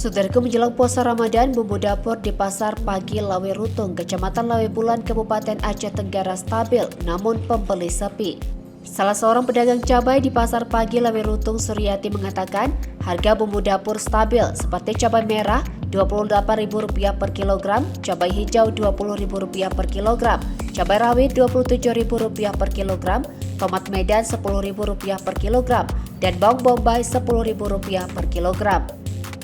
Saudaraku, menjelang puasa Ramadan, bumbu dapur di Pasar Pagi Lawe Rutung, Kecamatan Lawe Bulan, Kabupaten Aceh Tenggara stabil, namun pembeli sepi. Salah seorang pedagang cabai di Pasar Pagi Lawe Rutung, Suryati, mengatakan harga bumbu dapur stabil seperti cabai merah Rp28.000 per kilogram, cabai hijau Rp20.000 per kilogram, cabai rawit Rp27.000 per kilogram, tomat medan Rp10.000 per kilogram, dan bawang bombay Rp10.000 per kilogram.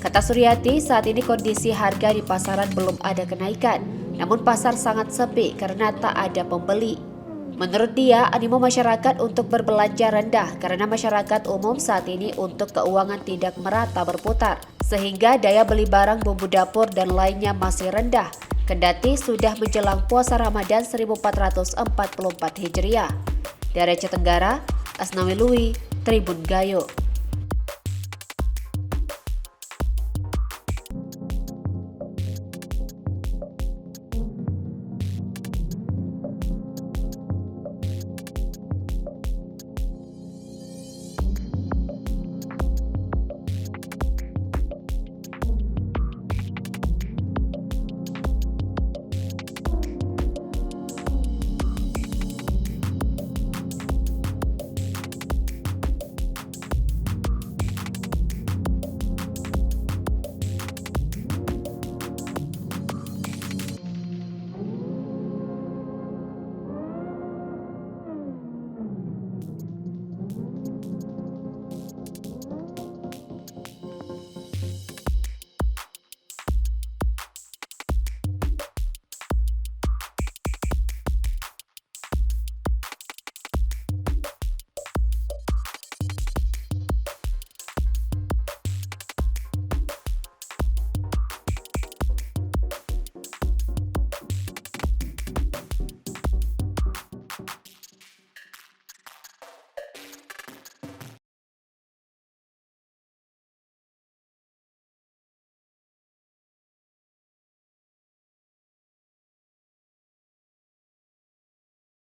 Kata Suryati, saat ini kondisi harga di pasaran belum ada kenaikan, namun pasar sangat sepi karena tak ada pembeli. Menurut dia, animo masyarakat untuk berbelanja rendah karena masyarakat umum saat ini untuk keuangan tidak merata berputar, sehingga daya beli barang bumbu dapur dan lainnya masih rendah, kendati sudah menjelang puasa Ramadan 1444 Hijriah. Dari Aceh Tenggara, Asnawi Lui, Tribun Gayo.